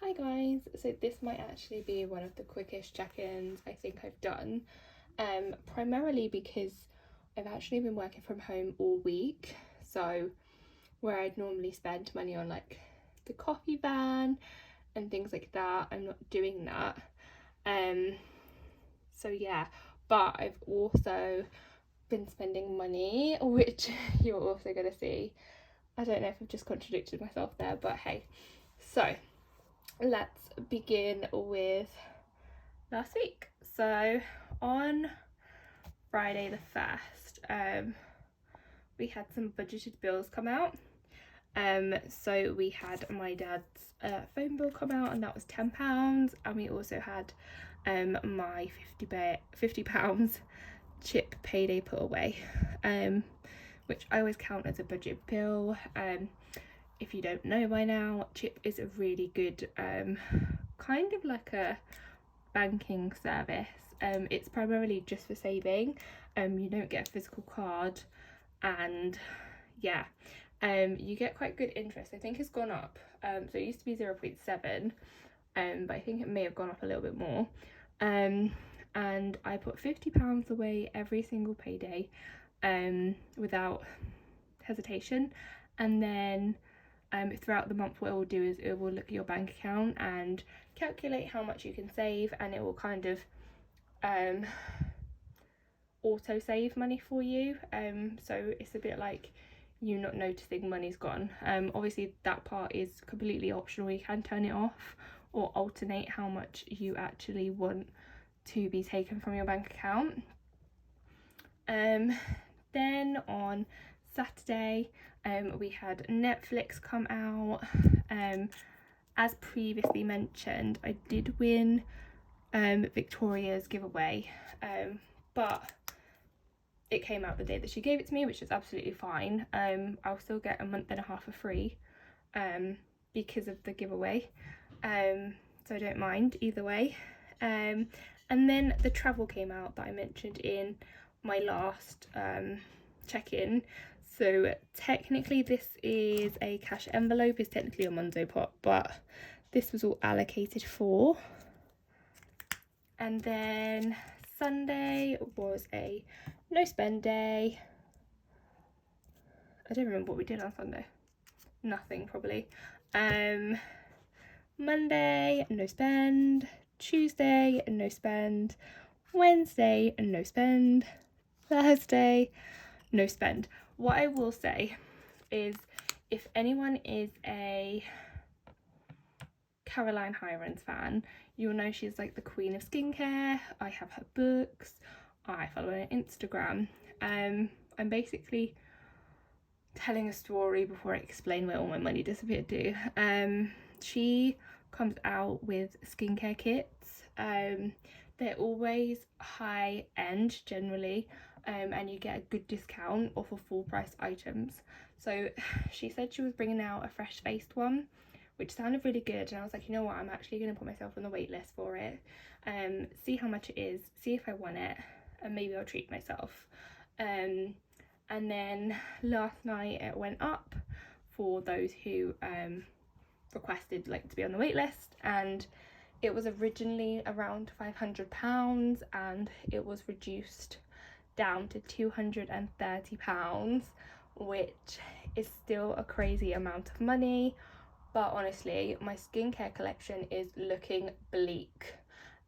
Hi guys, so this might actually be one of the quickest check-ins I think I've done, primarily because I've actually been working from home all week, so where I'd normally spend money on like the coffee van and things like that, I'm not doing that. So yeah, but I've also been spending money, which you're also going to see. I don't know if I've just contradicted myself there, but hey. So let's begin with last week. So on Friday the 1st, we had some budgeted bills come out. So we had my dad's phone bill come out, and that was £10, and we also had my £50 chip payday put away, which I always count as a budget bill. If you don't know by now, Chip is a really good kind of like a banking service. It's primarily just for saving. You don't get a physical card, and yeah, you get quite good interest. I think it's gone up. So it used to be 0.7, but I think it may have gone up a little bit more. And I put £50 away every single payday, without hesitation, and then throughout the month what it will do is it will look at your bank account and calculate how much you can save, and it will kind of auto save money for you, so it's a bit like you not noticing money's gone. Obviously that part is completely optional, you can turn it off or alternate how much you actually want to be taken from your bank account. Then on Saturday, we had Netflix come out. As previously mentioned, I did win Victoria's giveaway, but it came out the day that she gave it to me, which is absolutely fine. I'll still get a month and a half for free because of the giveaway, so I don't mind either way. And then the travel came out that I mentioned in my last check-in. So technically this is a cash envelope, it's technically a Monzo pot, but this was all allocated for. And then Sunday was a no spend day. I don't remember what we did on Sunday. Nothing probably. Monday, no spend. Tuesday, no spend. Wednesday, no spend. Thursday, no spend. What I will say is, if anyone is a Caroline Hirons fan, you'll know she's like the queen of skincare. I have her books, I follow her on Instagram. I'm basically telling a story before I explain where all my money disappeared to. She comes out with skincare kits. They're always high end generally, and you get a good discount off of full price items. So she said she was bringing out a fresh faced one, which sounded really good, and I was like, you know what, I'm actually going to put myself on the wait list for it, see how much it is, see if I want it, and maybe I'll treat myself. And then last night it went up for those who requested like to be on the wait list, and it was originally around £500 and it was reduced down to £230, which is still a crazy amount of money. But honestly, my skincare collection is looking bleak.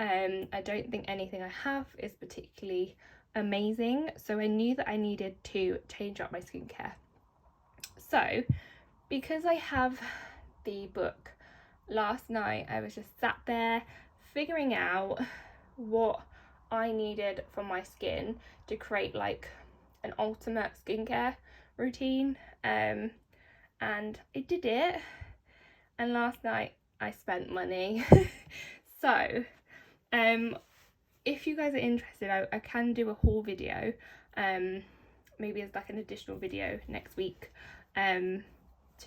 I don't think anything I have is particularly amazing, so I knew that I needed to change up my skincare. So because I have the book, last night I was just sat there figuring out what I needed from my skin to create like an ultimate skincare routine, and I did it, and last night I spent money. So if you guys are interested, I can do a haul video, maybe as like an additional video next week, to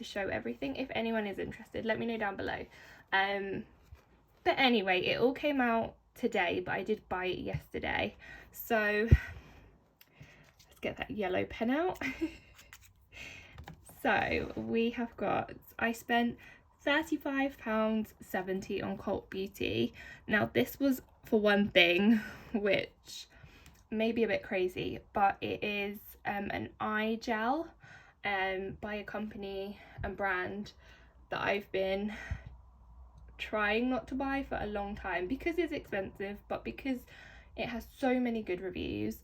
show everything. If anyone is interested, let me know down below. But anyway, it all came out today, but I did buy it yesterday. So let's get that yellow pen out. So we have got, I spent £35.70 on Cult Beauty. Now this was for one thing, which may be a bit crazy, but it is an eye gel by a company and brand that I've been trying not to buy for a long time because it's expensive, but because it has so many good reviews.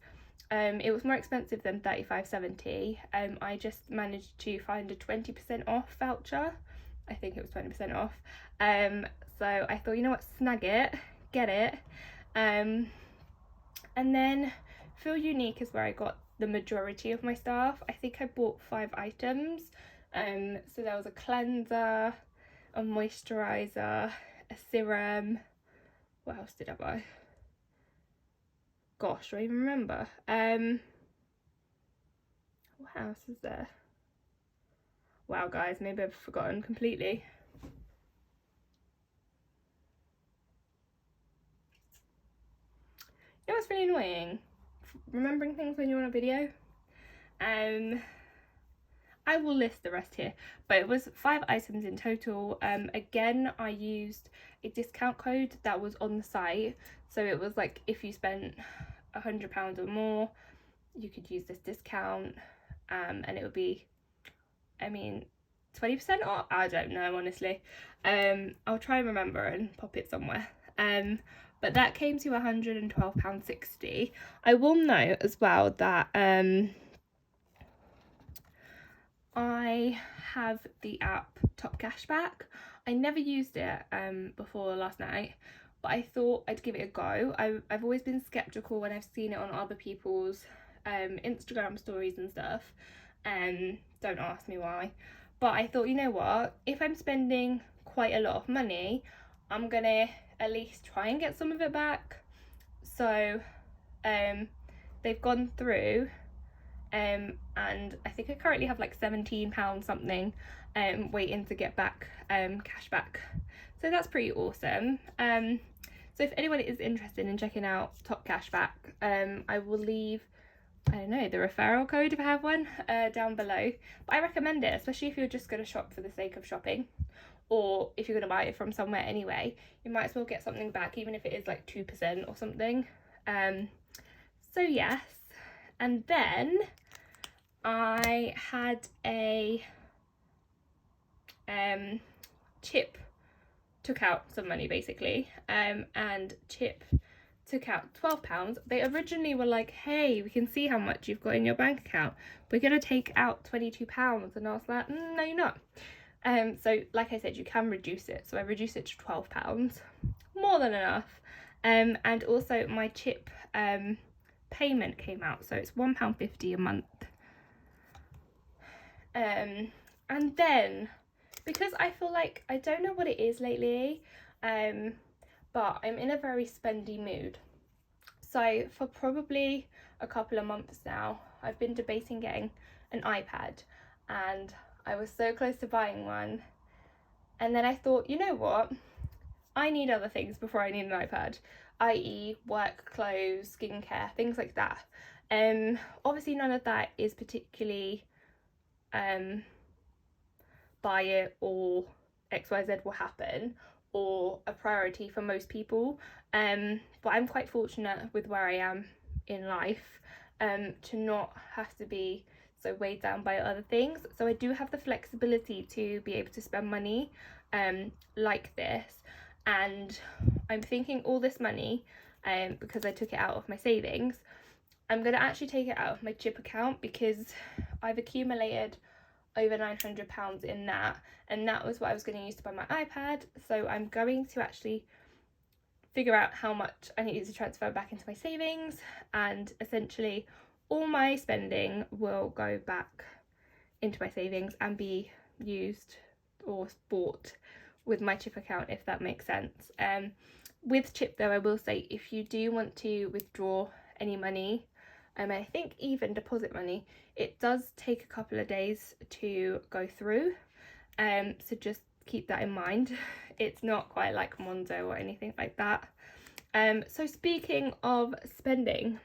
It was more expensive than £35.70. I just managed to find a 20% off voucher. I think it was 20% off. So I thought, you know what, snag it, get it. And then Feel Unique is where I got the majority of my stuff. I think I bought 5 items. So there was a cleanser, a moisturiser, a serum. What else did I buy? Gosh, do I even remember? What else is there? Wow, guys, maybe I've forgotten completely. You know what's really annoying? Remembering things when you're on a video. I will list the rest here, but it was 5 items in total. Again, I used a discount code that was on the site, so it was like if you spent £100 or more, you could use this discount, and it would be, I mean, 20% off. I don't know, honestly. I'll try and remember and pop it somewhere. But that came to £112.60. I will note as well that I have the app Top Cashback. I never used it before last night, but I thought I'd give it a go. I've always been skeptical when I've seen it on other people's Instagram stories and stuff. Don't ask me why. But I thought, you know what, if I'm spending quite a lot of money, I'm gonna at least try and get some of it back. So they've gone through, and I think I currently have like £17 something waiting to get back cash back. So that's pretty awesome. So if anyone is interested in checking out Top Cashback, I will leave, I don't know, the referral code if I have one down below. But I recommend it, especially if you're just going to shop for the sake of shopping, or if you're going to buy it from somewhere anyway, you might as well get something back, even if it is like 2% or something. So yes, and then I had a Chip took out some money basically, and Chip took out £12. They originally were like, hey, we can see how much you've got in your bank account, we're gonna take out £22, and I was like, no you're not. So like I said, you can reduce it, so I reduced it to £12, more than enough. And also my Chip payment came out, so it's £1.50 a month. And then, because I feel like, I don't know what it is lately, but I'm in a very spendy mood. So for probably a couple of months now, I've been debating getting an iPad, and I was so close to buying one. And then I thought, you know what? I need other things before I need an iPad, i.e. work clothes, skincare, things like that. Obviously none of that is particularly buy it or XYZ will happen, or a priority for most people, but I'm quite fortunate with where I am in life to not have to be so weighed down by other things. So I do have the flexibility to be able to spend money like this, and I'm thinking all this money, because I took it out of my savings, I'm going to actually take it out of my Chip account, because I've accumulated over £900 in that, and that was what I was going to use to buy my iPad. So I'm going to actually figure out how much I need to transfer back into my savings, and essentially all my spending will go back into my savings and be used or bought with my Chip account, if that makes sense. With Chip though, I will say, if you do want to withdraw any money, and I think even deposit money, it does take a couple of days to go through, so just keep that in mind. It's not quite like Monzo or anything like that. So speaking of spending,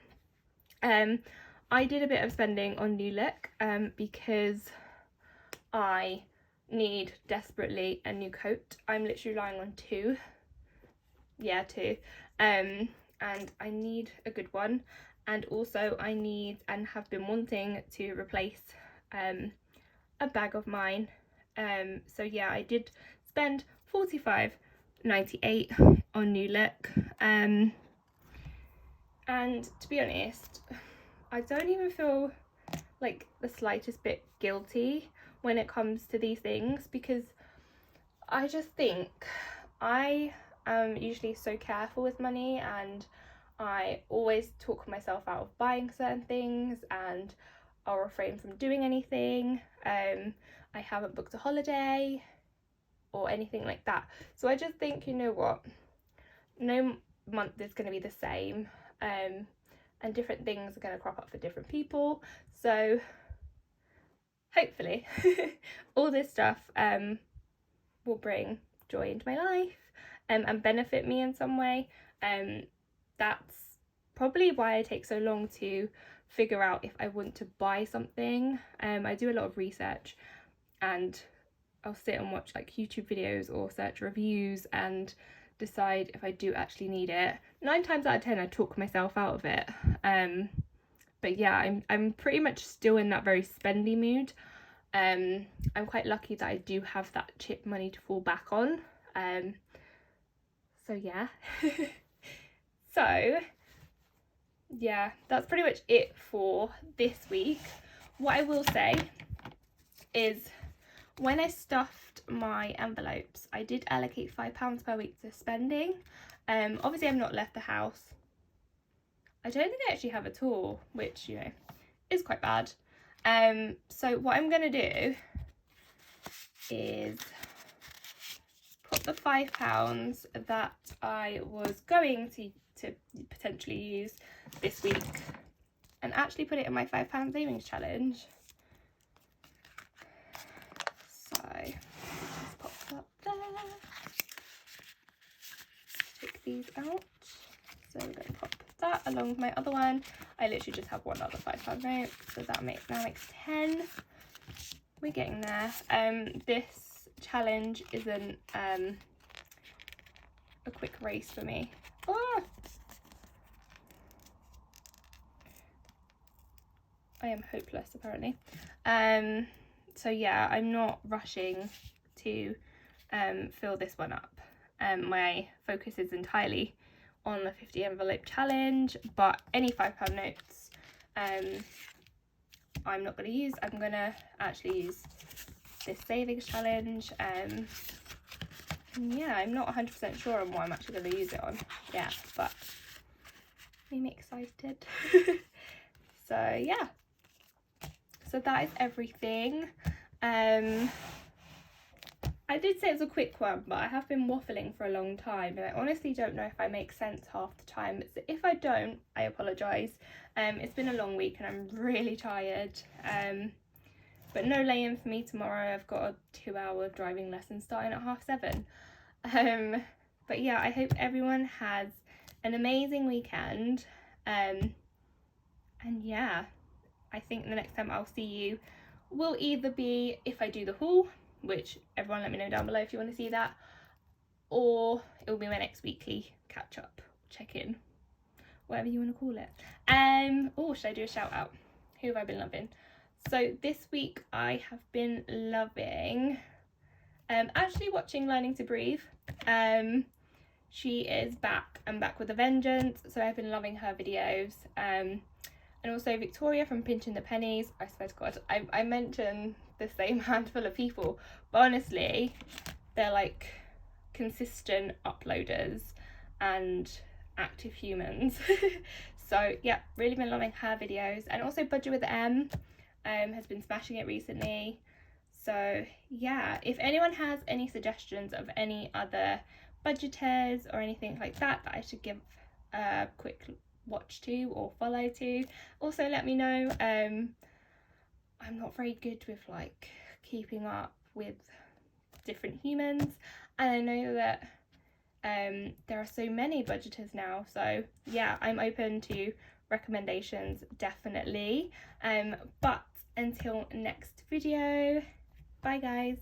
I did a bit of spending on New Look, because I need desperately a new coat. I'm literally relying on two. Yeah, two. And I need a good one. And also I need and have been wanting to replace a bag of mine. So yeah, I did spend $45.98 on New Look. And to be honest, I don't even feel like the slightest bit guilty when it comes to these things, because I just think I am usually so careful with money, and I always talk myself out of buying certain things, and I'll refrain from doing anything. I haven't booked a holiday or anything like that. So I just think, you know what, no month is going to be the same, and different things are going to crop up for different people. So hopefully all this stuff will bring joy into my life and benefit me in some way. That's probably why I take so long to figure out if I want to buy something. I do a lot of research, and I'll sit and watch like YouTube videos or search reviews and decide if I do actually need it. 9 times out of 10 I talk myself out of it. But yeah, I'm pretty much still in that very spendy mood. I'm quite lucky that I do have that chip money to fall back on. So yeah. So yeah, that's pretty much it for this week. What I will say is, when I stuffed my envelopes, I did allocate £5 per week to spending. Obviously I've not left the house. I don't think I actually have at all, which, you know, is quite bad. So what I'm going to do is put the £5 that I was going to potentially use this week and actually put it in my £5 savings challenge. So just pop that there. Take these out. So we're going to pop that along with my other one. I literally just have one other £5 note, so that now makes 10. We're getting there. This challenge isn't a quick race for me. Oh! I am hopeless apparently. So yeah, I'm not rushing to fill this one up. My focus is entirely on the 50 envelope challenge, but any £5 notes I'm not going to use. I'm going to actually use this savings challenge. Yeah, I'm not 100% sure on what I'm actually going to use it on. Yeah, but I'm excited. So yeah, so that is everything. I did say it was a quick one, but I have been waffling for a long time, and I honestly don't know if I make sense half the time. So if I don't, I apologise. It's been a long week and I'm really tired. But no lay-in for me tomorrow. I've got a 2-hour driving lesson starting at 7:30. But yeah, I hope everyone has an amazing weekend. And yeah, I think the next time I'll see you will either be if I do the haul, which everyone let me know down below if you want to see that, or it will be my next weekly catch up, check in, whatever you want to call it. Oh, should I do a shout out? Who have I been loving? So this week I have been loving actually watching Learning to Breathe. She is back and back with a vengeance, so I've been loving her videos. And also Victoria from Pinching the Pennies. I swear to God, I mention the same handful of people, but honestly they're like consistent uploaders and active humans. So yeah, really been loving her videos. And also Budget with M has been smashing it recently. So yeah, if anyone has any suggestions of any other budgeters or anything like that I should give a quick watch to or follow to, also let me know. I'm not very good with like keeping up with different humans, and I know that there are so many budgeters now, so yeah, I'm open to recommendations definitely. But until next video, bye guys.